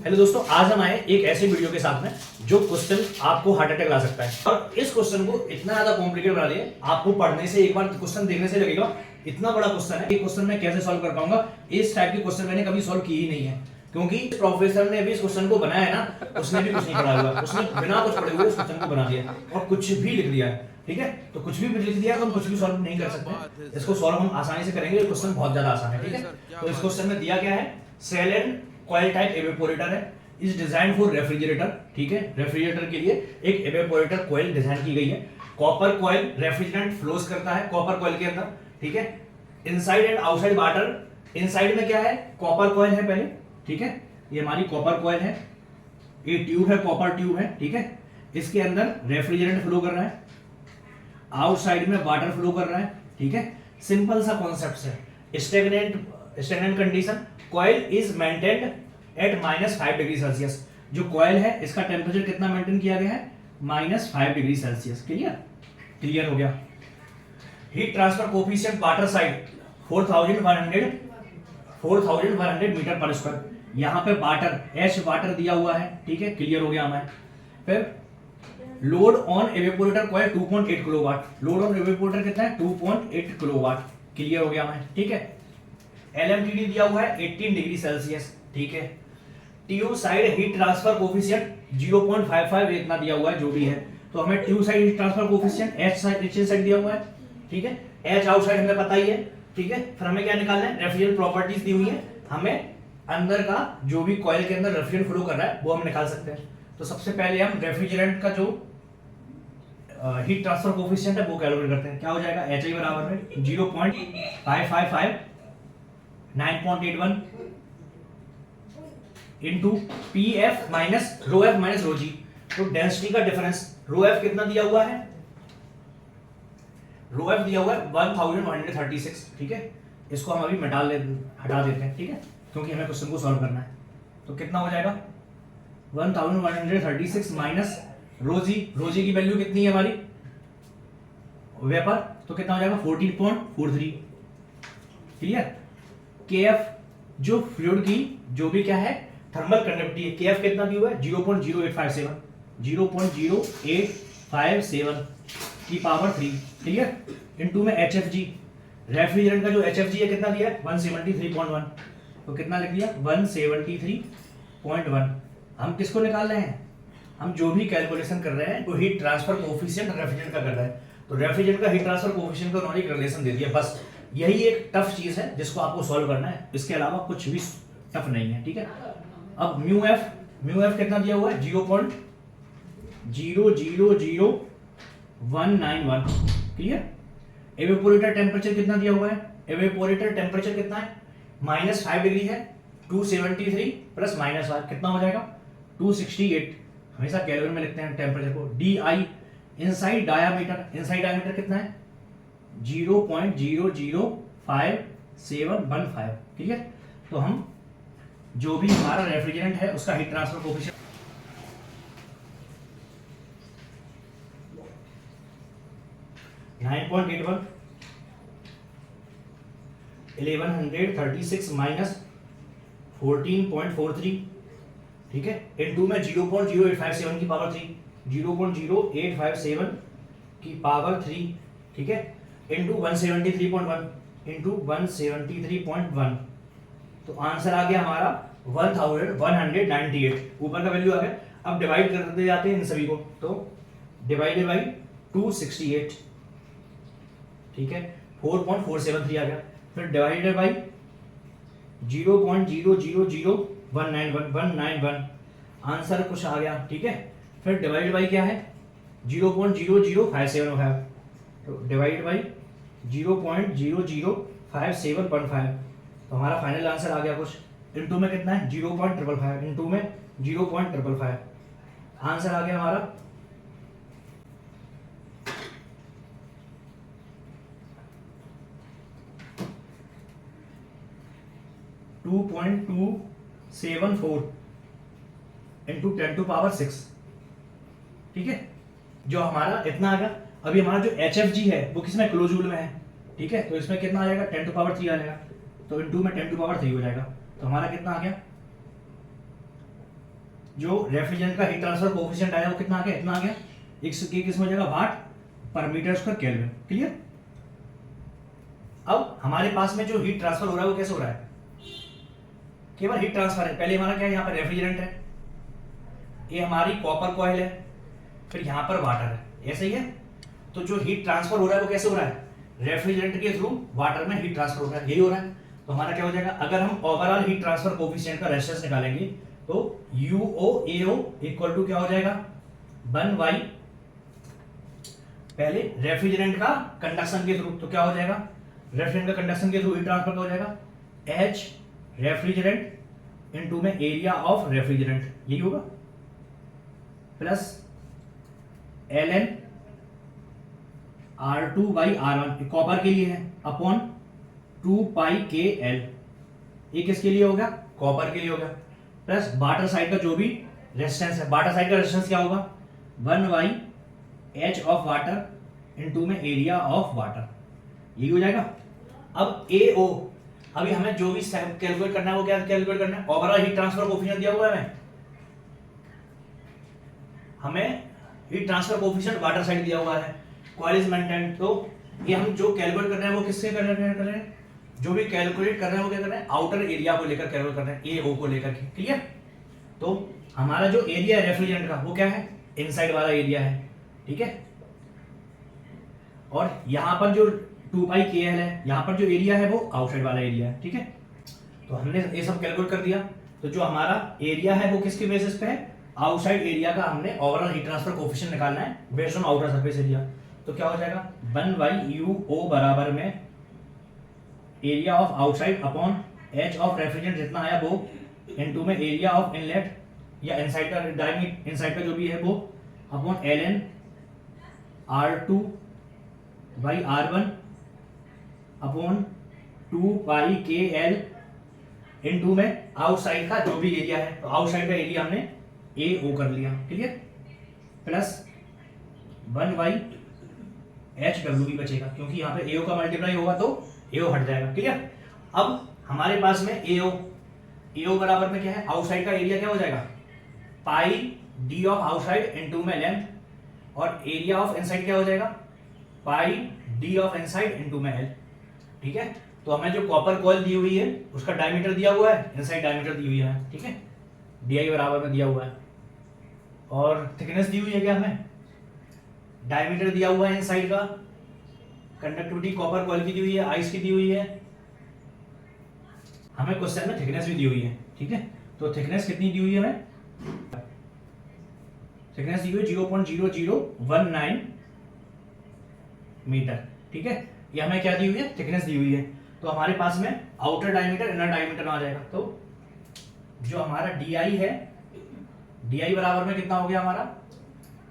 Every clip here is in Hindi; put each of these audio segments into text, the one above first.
हेलो दोस्तों, आज हम आए एक ऐसे वीडियो के साथ में जो क्वेश्चन आपको हार्ट अटैक ला सकता है। और इस क्वेश्चन को इतना ज्यादा कॉम्प्लिकेट बना दिया, आपको पढ़ने से एक बार क्वेश्चन देखने से लगेगा इतना बड़ा क्वेश्चन है, ये क्वेश्चन मैं कैसे सॉल्व कर पाऊंगा। इस टाइप के क्वेश्चन मैंने कभी सॉल्व की ही नहीं है, क्योंकि प्रोफेसर ने भी इस क्वेश्चन को बनाया है ना, उसने भी कुछ नहीं पढ़ा हुआ, उसने बिना कुछ पढ़े हुए इस क्वेश्चन को बना दिया और कुछ भी लिख दिया है। ठीक है, तो कुछ भी लिख दिया तो हम कुछ भी सॉल्व नहीं कर सकते। इसको सॉल्व हम आसानी से करेंगे, क्वेश्चन बहुत ज्यादा आसान है। ठीक है, तो इस क्वेश्चन में दिया क्या है, shell and coil type evaporator है, इज डिजाइन फॉर रेफ्रिजरेटर। ठीक है, रेफ्रिजरेटर के लिए एक एवेपोरेटर कॉइल डिजाइन की गई है। कॉपर कॉइल रेफ्रिजरेंट फ्लोज करता है कॉपर कॉइल के अंदर। ठीक है, inside and outside water. Inside में क्या है, कॉपर कॉइल है पहले। ठीक है, ये हमारी कॉपर कॉइल है, ये ट्यूब है, कॉपर ट्यूब है। ठीक है, इसके अंदर रेफ्रिजरेंट फ्लो कर रहा है, आउटसाइड में वाटर फ्लो कर रहा है। ठीक है, सिंपल सा कॉन्सेप्ट है। Stagnant condition, coil is maintained eight -5 degree Celsius. जो कॉइल है इसका टेम्परेचर कितना मेंटेन किया गया है, -5 डिग्री सेल्सियस। क्लियर हो गया। Heat transfer coefficient water side 4100 metre पर स्क्वायर। यहाँ पे वाटर एच वाटर दिया हुआ है। ठीक है, क्लियर हो गया हमें। फिर load on evaporator coil 2.8 kilowatt. Load on evaporator कितना है, 2.8 किलोवाट। क्लियर हो गया हमें। ठीक है, एलएमटीडी दिया हुआ है 18 डिग्री सेल्सियस। ठीक है, tube side heat transfer coefficient 0.55 इतना दिया हुआ है, जो भी है। तो हमें tube side heat transfer coefficient H side दिया हुआ है। ठीक है, एच आउटसाइड हमें पता ही है। ठीक है, फिर हमें क्या निकालना है, रेफ्रिजरेंट प्रॉपर्टीज दी हुई है, हमें अंदर का जो भी कॉइल के अंदर रेफ्रिजरेंट फ्लो कर रहा है वो हम निकाल सकते हैं। तो सबसे पहले हम रेफ्रिजरेंट का जो हीट ट्रांसफर कोफिशिएंट है वो कैलकुलेट करते हैं। क्या हो जाएगा, एच आई बराबर में 0.555 9.81 into P F minus rho F minus rho G. तो डेंसिटी का डिफरेंस, रो एफ कितना दिया हुआ है, रो एफ दिया हुआ है 1136। ठीक है, इसको हम अभी हटा देते हैं। ठीक है, क्योंकि हमें क्वेश्चन को सॉल्व करना है। तो कितना हो जाएगा, 1136 माइनस रोजी। रोजी की वैल्यू कितनी है हमारी, वेपर, तो कितना हो जाएगा 14.43। क्लियर। के एफ जो फ्लूइड की जो भी क्या है थर्मल कंडक्टिविटी है, के एफ कितना दिया हुआ है 0.0857 की पावर 3। क्लियर, इनटू में एच एफ जी, रेफ्रिजरेंट का जो एच एफ जी है कितना दिया है 173.1। तो कितना लिख दिया 173.1। हम किसको निकाल रहे हैं, हम जो भी कैलकुलेशन कर रहे हैं वो हीट ट्रांसफर कोफिशिएंट रेफ्रिजरेंट का कर रहे हैं। तो रेफ्रिजरेंट का हीट ट्रांसफर कोफिशिएंट का उन्होंने एक रिलेशन दे दिया, बस यही एक टफ चीज है जिसको आपको सॉल्व करना है, इसके अलावा कुछ भी टफ नहीं है। ठीक है, अब म्यू एफ कितना दिया हुआ है 0.000191। क्लियर। एवेपोरेटर टेम्परेचर कितना दिया हुआ है, एवेपोरेटर टेम्परेचर कितना है -5 डिग्री है, 273 प्लस -5 कितना हो जाएगा 268। हमेशा केल्विन में लिखते हैं टेम्परेचर को। डी आई इनसाइड डायमीटर कितना है 0.005715। ठीक है, तो हम जो भी हमारा रेफ्रिजरेंट है उसका हीट ट्रांसफर कोफिशिएंट 9.81 1136 माइनस 14.43। ठीक है, इनटू में 0.0857 की पावर 3, 0.0857 की पावर 3। ठीक है, इनटू 173.1 इंटू 173.1। तो आंसर आ गया हमारा 1198। ऊपर का वैल्यू आ गया। अब डिवाइड करते जाते हैं इन सभी को, तो डिवाइडेड बाई 268। ठीक है, 4.473 आ गया। फिर डिवाइडेड बाई 0.000191 आंसर कुछ आ गया। ठीक है, फिर डिवाइड बाई क्या है 0.00575। तो डिवाइड बाई 0.005715। तो हमारा फाइनल आंसर आ गया कुछ। इनटू में कितना है 0.555, इनटू में 0.555। आंसर आ गया हमारा 2.274 इंटू 10⁶। ठीक है, जो हमारा इतना आ गया। अभी हमारा जो एच एफ जी है वो किसमें, क्लोजूल में है। ठीक है, तो इसमें कितना आ जाएगा 10⁻³ आ जाएगा, तो इनटू में 10⁻³ हो जाएगा। तो हमारा कितना आ गया जो रेफ्रिजरेंट का हीट ट्रांसफर कोफिशिएंट आया वो कितना आ गया, इतना आ गया। x के किस में हो जाएगा, वाट पर मीटर स्क्वायर केल्विन। क्लियर। अब हमारे पास में जो हीट ट्रांसफर हो रहा है वो कैसे हो रहा है, केवल हीट ट्रांसफर है। पहले हमारा क्या है, यहाँ पर रेफ्रिजरेंट है, ये हमारी कॉपर कॉइल है, फिर यहाँ पर वाटर है, ऐसे ही है। तो जो हीट ट्रांसफर हो रहा है वो कैसे हो रहा है, रेफ्रिजरेंट के थ्रू वाटर में हीट ट्रांसफर हो रहा है, यही हो रहा है। तो हमारा क्या हो जाएगा, अगर हम ओवरऑल हीट ट्रांसफर कोफिशिएंट का रेजिस्टेंस निकालेंगे तो UO इक्वल टू क्या हो जाएगा, 1/, पहले रेफ्रिजरेंट का कंडक्शन के थ्रू, तो क्या हो जाएगा, रेफ्रिजरेंट का कंडक्शन के थ्रू हीट ट्रांसफर हो जाएगा H रेफ्रिजरेंट इनटू में एरिया ऑफ रेफ्रिजरेंट, यही होगा, प्लस ln R2/R1 कॉपर के लिए है, अपॉन 2πKL, ये किसके लिए होगा, कॉपर के लिए होगा, प्लस बाटर साइड का जो भी रेजिस्टेंस है, बाटर साइड का रेजिस्टेंस क्या होगा, 1/H ऑफ वाटर इनटू में एरिया ऑफ वाटर, यही हो जाएगा। अब AO, अभी हमें जो भी कैलकुलेट करना है वो क्या कैलकुलेट करना है, ओवरऑल हीट ट्रांसफर कोफिशिएंट दिया हुआ है, हमें heat transfer coefficient water side दिया हुआ है, कॉइल इज मेंटेन्ड। तो ये हम जो कैलकुलेट कर रहे हैं वो किससे कर रहे हैं, जो भी कैलकुलेट कर रहे हैं वो क्या कर रहे हैं, आउटर एरिया को लेकर कैलकुलेट कर रहे हैं, AO को लेकर के। क्लियर। तो हमारा जो एरिया है रेफ्रिजरेंट का वो क्या है, इनसाइड वाला एरिया है, ठीक है। और यहाँ पर जो 2πKL है, यहाँ पर जो एरिया है वो आउटसाइड वाला एरिया है, ठीक है। तो हमने ये सब कैलकुलेट कर दिया। तो जो हमारा एरिया है वो किसके बेसिस पे है, आउटसाइड एरिया का हमने ओवरऑल हीट ट्रांसफर कोफिशिएंट निकालना है based on outer surface area. तो क्या हो जाएगा, 1/UO बराबर में area of outside upon H of refrigerant जितना आया वो इनटू में एरिया ऑफ इनलेट या इनसाइड का डायमीटर, इनसाइड का जो भी है वो, upon ln R2/R1 upon 2πKL into में आउटसाइड का जो भी एरिया है, तो आउटसाइड का एरिया हमने AO कर लिया। क्लियर। प्लस 1/HW भी बचेगा, क्योंकि यहाँ पे AO का मल्टीप्लाई होगा तो AO हट जाएगा। क्लियर। अब हमारे पास में AO बराबर में क्या है, आउटसाइड का एरिया क्या हो जाएगा, πD ऑफ आउटसाइड इनटू में लेंथ, और एरिया ऑफ इनसाइड क्या हो जाएगा, πD ऑफ इनसाइड इनटू में L, ठीक है। तो हमें जो कॉपर कॉइल दी हुई है उसका डायमीटर दिया हुआ है, इनसाइड डायमीटर दी हुई है, ठीक है, DI बराबर में दिया हुआ है, और थिकनेस दी हुई है, क्या हमें डायमीटर दिया हुआ है इनसाइड का, कंडक्टिविटी कॉपर कॉइल की दी हुई है, आइस की दी हुई है, हमें क्वेश्चन में थिकनेस भी दी हुई है, ठीक है। तो थिकनेस कितनी दी हुई है हमें, थिकनेस दी हुई है 0.0019 मीटर, ठीक है। ये हमें क्या दी हुई है, थिकनेस दी हुई है। तो हमारे पास में आउटर डायमीटर इनर डायमीटर आ जाएगा। तो जो हमारा DI है, DI बराबर में कितना हो गया हमारा,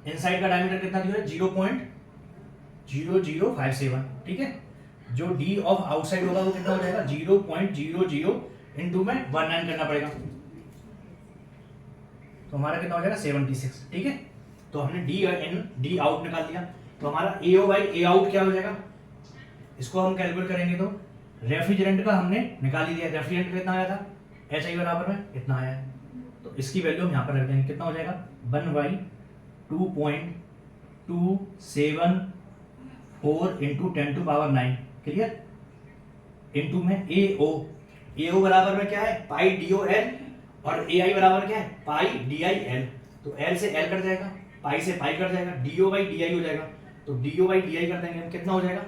इनसाइड का डायमीटर कितना दिया है 0.0057, ठीक है। जो D ऑफ आउटसाइड होगा वो कितना हो जाएगा 0.00 इनटू में 19 करना पड़ेगा, तो हमारा कितना हो जाएगा 76, ठीक है। तो हमने D आउट निकाल दिया। तो हमारा AO/A आउट क्या हो जाएगा, इसको हम कैलकुलेट करेंगे तो रेफ्रिजरेंट का हमने निकाल ही दिया, रेफ्रिजरेंट कितना आया था, HI बराबर में इतना आया है, तो इसकी वैल्यू हम यहाँ पर रख देंगे, कितना हो जाएगा 1/2.274 इंटू 10⁻⁹। क्लियर। इंटू में AO बराबर में क्या है πDOL, और AI बराबर क्या है πDIL। तो L से L कट जाएगा, पाई से पाई कट जाएगा, DO/DI हो जाएगा। तो DO/DI कर देंगे हम, कितना हो जाएगा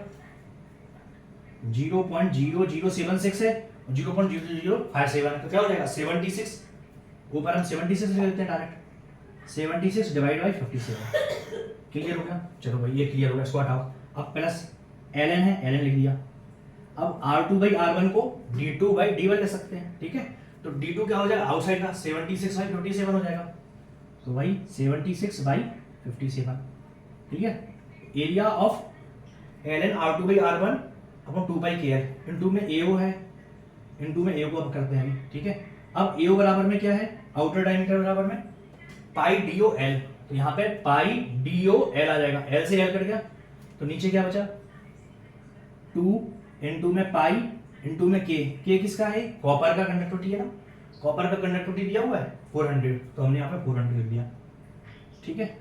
0.0076 है, 0.0057 है, तो क्या हो जाएगा 76, ऊपर हम 76 लिख देते हैं डायरेक्ट, 76 डिवाइड बाई 57। क्लियर हो गया। चलो भाई ये क्लियर हो गया, इसको हटाओ। अब प्लस ln है, ln लिख दिया। अब R2/R1 को D2/D1 ले सकते हैं, ठीक है। तो D2 क्या हो जाएगा आउटसाइड का 76/57 हो जाएगा, तो भाई 76/57। Clear. Area of ln R2/R1 upon 2πKL into में AO है, इनटू में AO को अब करते हैं, ठीक है। अब AO बराबर में क्या है, आउटर डायमीटर बराबर में πDOL, तो यहाँ पे πDOL आ जाएगा, L से L कट गया, तो नीचे क्या बचा 2 इनटू में पाई इनटू में K किसका है, कॉपर का कंडक्टिविटी है ना, कॉपर का कंडक्टिविटी दिया हुआ है 400, तो हमने यहाँ पे 400 लिख दिया, ठीक है।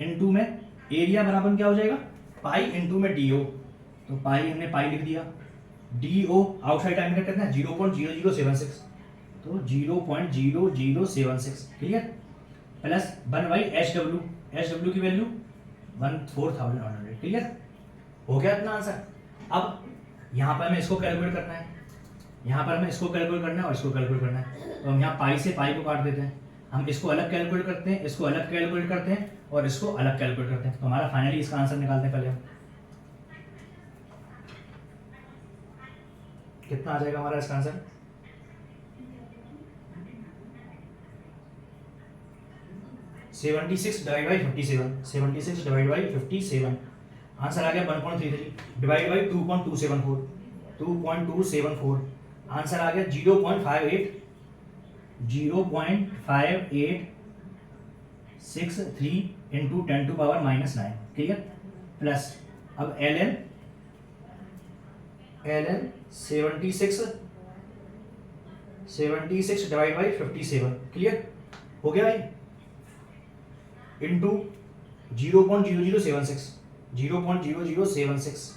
इनटू में एरिया बराबर क्या हो जाएगा, पाई इनटू में डी ओ, तो पाई हमने पाई लिख दिया, डी ओ आउटसाइड डायमीटर कितना है 0.0076, तो 0.0076, क्लियर, प्लस 1/HW, HW की वैल्यू 14,100, क्लियर हो गया इतना आंसर। अब यहाँ पर हमें इसको कैलकुलेट करना है, यहाँ पर हमें इसको कैलकुलेट करना है और इसको कैलकुलेट करना है, तो हम यहाँ पाई से पाई को काट देते हैं, हम इसको अलग कैलकुलेट करते हैं, इसको अलग कैलकुलेट करते हैं और इसको अलग कैलकुलेट करते हैं, तो हमारा फाइनली इसका आंसर निकालते हैं पहले हम। कितना आ जाएगा हमारा इसका answer, 76 divide by 57, 76 divide by 57, answer आ गया 1.33 डिवाइड बाई 2.274, 2.274, आंसर आ गया 0.58, 0.5863 into 10 to power -9, clear, plus अब L N 76 divide by 57, clear हो गया भाई, इंटू 0.0076, 0.0076,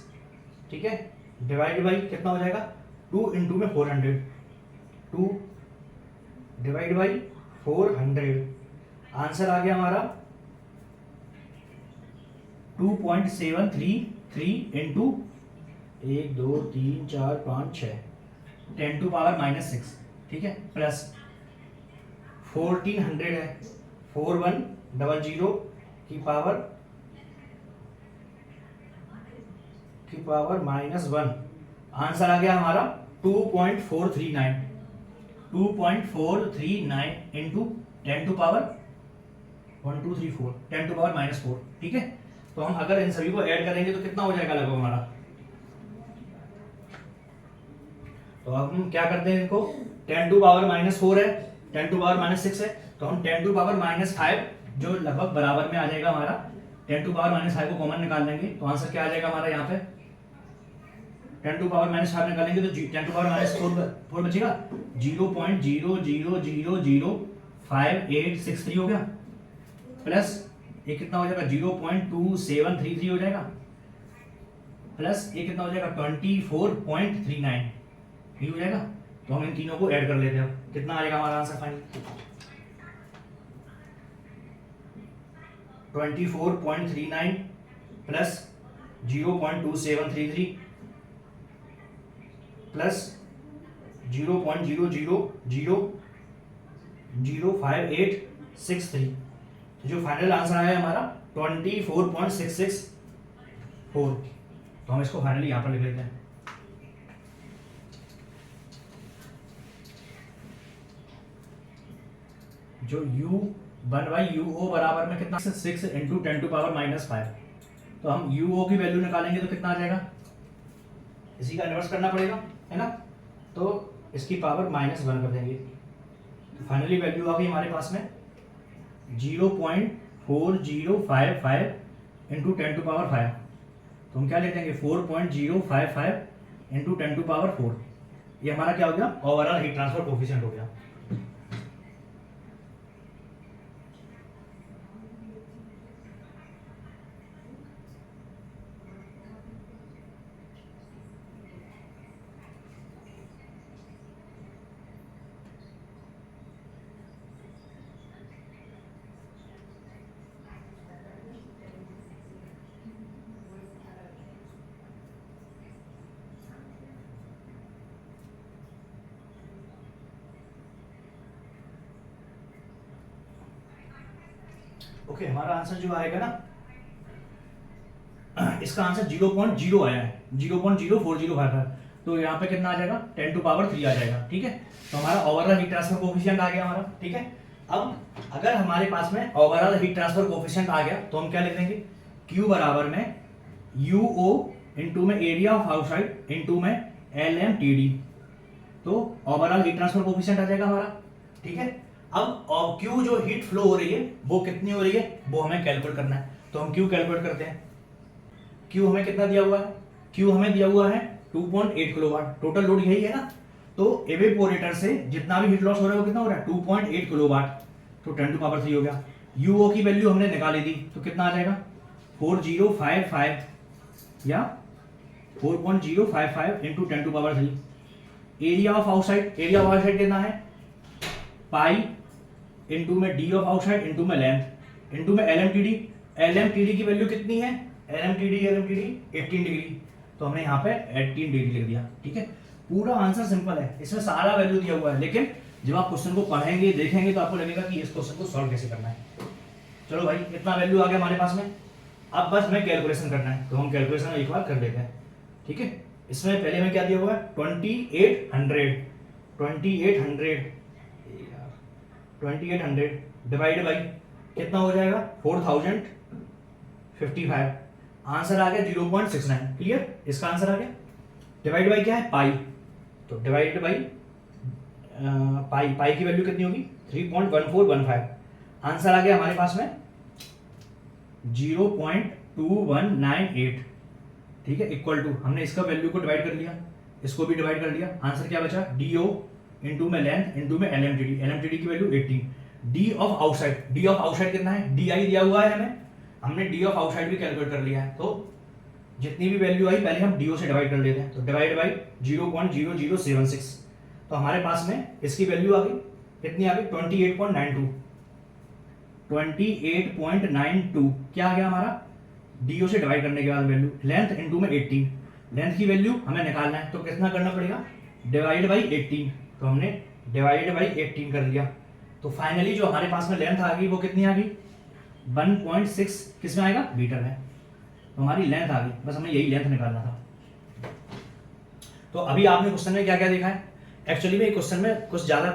ठीक है, डिवाइड बाई कितना हो जाएगा 2 इंटू में 400, 2 डिवाइड बाई 400, आंसर आ गया हमारा 2.733 इंटू 1 2 3 4 5 6 10 टू पावर -6, ठीक है, प्लस 1400 है, 4100 की पावर -1, आंसर आ गया हमारा 2.439, 2.439 into 10 to power 1 2 3 4 10 to power -4, ठीक है। तो हम अगर इन सभी को ऐड करेंगे तो कितना हो जाएगा लगभग हमारा, तो अब हम क्या करते हैं, इनको 10 टू पावर -4 है, 10 टू पावर -6 है, तो हम 10 टू पावर -5 जो लगभग बराबर में आ जाएगा हमारा, 10 टू पावर -5 को कॉमन निकाल लेंगे, तो आंसर क्या आ जाएगा हमारा, यहाँ पे 10 टू पावर -5 निकालेंगे तो 10 टू पावर -4 बचेगा, 0.000583 हो गया, प्लस ये कितना हो जाएगा 0.2733 हो जाएगा, प्लस ये कितना हो जाएगा 24.39, ये हो जाएगा। तो हम इन तीनों को ऐड कर लेते हैं, कितना आ जाएगा हमारा आंसर फाइनल 24.39 प्लस 0.2733 प्लस 0.000583, जो फाइनल आंसर आया हमारा 24.664, तो हम इसको फाइनली यहां पर लिख लेते हैं। जो U1/UO बराबर में कितना 6 इंटू 10 टू पावर -5, तो हम UO की वैल्यू निकालेंगे तो कितना आ जाएगा, इसी का इन्वर्स करना पड़ेगा, है ना, तो इसकी पावर -1 कर देंगे, तो फाइनली वैल्यू आ गई हमारे पास में 0.4055 इंटू 10 टू पावर 5, तो हम क्या लिख देंगे 4.055 इंटू 10 टू पावर 4, ये हमारा क्या हो गया, ओवरऑल हीट ट्रांसफर कोफिशिएंट हो गया। ओके, हमारा आंसर जो आएगा ना, इसका आंसर 0.0 आया है, 0.0405 है, तो यहाँ पे कितना आ जाएगा 10 टू पावर 3 आ जाएगा, ठीक है। तो हमारा ओवरऑल हीट ट्रांसफर कोफिशिएंट आ गया हमारा, ठीक है। अब अगर हमारे पास में ओवरऑल हीट ट्रांसफर कोफिशिएंट आ गया तो हम क्या लिख देंगे, Q बराबर में UO इंटू में एरिया ऑफ आउटसाइड इंटू में LMTD, तो ओवरऑल हीट ट्रांसफर कोफिशिएंट आ जाएगा हमारा, ठीक है। अब Q जो हीट फ्लो हो रही है वो कितनी हो रही है वो हमें कैलकुलेट करना है, तो हम Q कैलकुलेट करते हैं। Q हमें कितना दिया हुआ है, Q हमें दिया हुआ है 2.8 किलोवाट, टोटल लोड यही है ना, तो एवेपोरेटर से जितना भी हीट लॉस हो रहा है वो कितना हो रहा है 2.8 किलोवाट, तो 10⁻³ हो गया। यूओ की वैल्यू हमने निकाली थी तो कितना आ जाएगा 4055 या 4.055 into 10⁻³। Area of outside, area of outside कितना है पाई इंटू में डी ऑफ आउटसाइड इंटू में लेंथ इंटू में एलएमटीडी। एलएमटीडी की वैल्यू कितनी है एलएमटीडी 18 डिग्री, तो हमने यहाँ पे 18 डिग्री लिख दिया। ठीक है, पूरा आंसर सिंपल है, इसमें सारा वैल्यू दिया हुआ है, लेकिन जब आप क्वेश्चन को पढ़ेंगे देखेंगे तो आपको लगेगा कि इस क्वेश्चन को सॉल्व कैसे करना है। चलो भाई इतना वैल्यू आ गया हमारे पास में, अब बस हमें कैलकुलेशन करना है, तो हम कैलकुलेशन एक बार कर लेते हैं। ठीक है, इसमें पहले में क्या दिया हुआ है 2800 डिवाइड बाई कितना हो जाएगा 4055, आंसर आ गया 0.69। क्लियर, इसका आंसर आ गया। डिवाइड बाई क्या है पाई, तो डिवाइड बाई पाई की वैल्यू कितनी होगी 3.1415, आंसर आ गया हमारे पास में 0.2198। ठीक है, इक्वल टू हमने इसका वैल्यू को डिवाइड कर लिया, इसको भी डिवाइड कर लिया, आंसर क्या बचा डीओ इंटू में लेंथ इंटू में एलएमटीडी, एलएमटीडी की value 18। D of outside, D of outside कितना है डी आई दिया हुआ है हमें, हमने डी ऑफ आउटसाइड भी कैलकुलेट कर लिया है, तो जितनी भी वैल्यू आई पहले हम डीओ से डिवाइड कर लेते हैं, तो डिवाइड बाई 0.0076, तो हमारे पास में इसकी वैल्यू आ गई कितनी आ गई 28.92 क्या आ गया हमारा डीओ से डिवाइड करने के बाद वैल्यू, लेंथ इनटू में 18, लेंथ की वैल्यू हमें निकालना है तो कितना करना पड़ेगा डिवाइड बाई 18, तो हमने डिवाइड बाई 18 कर लिया, तो फाइनली जो हमारे पास में लेंथ आ गई वो कितनी आ गई 1.6 किसमें आएगा मीटर में, तो हमारी लेंथ आ गई, बस हमें यही लेंथ निकालना था। तो अभी आपने क्वेश्चन में क्या क्या देखा है, एक्चुअली में क्वेश्चन में कुछ ज़्यादा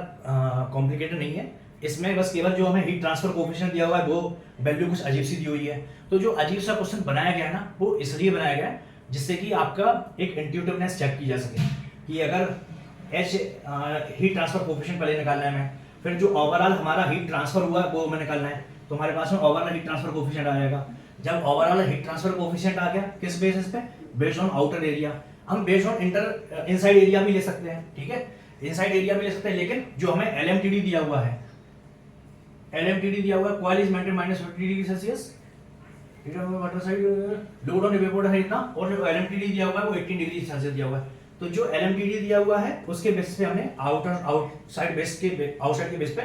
कॉम्प्लिकेटेड नहीं है, इसमें बस केवल जो हमें हीट ट्रांसफर कोएफिशिएंट दिया हुआ है वो वैल्यू कुछ अजीब सी दी हुई है, तो जो अजीब सा क्वेश्चन बनाया गया है ना वो इसलिए बनाया गया है जिससे कि आपका एक इंट्यूटिवनेस चेक की जा सके कि अगर एच हीट ट्रांसफर कोएफिशिएंट पहले निकालना है हमें, फिर जो ओवरऑल हमारा हीट ट्रांसफर हुआ है वो हमें निकालना है, तो हमारे पास में ओवरऑल हीट ट्रांसफर कोएफिशिएंट आ जाएगा। जब ओवरऑल हीट ट्रांसफर कोएफिशिएंट आ गया किस बेसिस पे बेस्ड ऑन आउटर एरिया, हम बेस्ड ऑन इनसाइड एरिया भी ले सकते हैं। ठीक है, इनसाइड एरिया भी ले सकते हैं, लेकिन जो हमें एलएमटीडी दिया हुआ है, एलएमटीडी दिया हुआ है coil is maintain -50 degree Celsius, heat of water side load on evaporator है इतना, और जो एलएमटीडी दिया हुआ है वो 18 डिग्री सेल्सियस दिया हुआ है, तो जो एलएमटीडी दिया हुआ है उसके बेसिस पे हमने आउटसाइड के बेस पे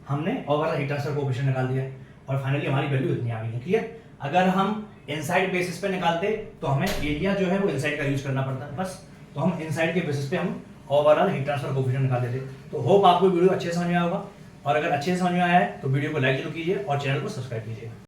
हमने ओवरऑल हीट ट्रांसफर कोएफिशिएंट निकाल दिया और फाइनली हमारी वैल्यू इतनी आ गई है। क्लियर, अगर हम इनसाइड बेसिस पे निकालते तो हमें एरिया जो है वो इनसाइड का यूज करना पड़ता है बस, तो हम इनसाइड के बेसिस पे हम ओवरऑल हीट ट्रांसफर कोएफिशिएंट निकाल देते। तो होप आपको वीडियो अच्छे से समझ में आया होगा, और अगर अच्छे से समझ में आया है तो वीडियो को लाइक जरूर कीजिए और चैनल को सब्सक्राइब कीजिए।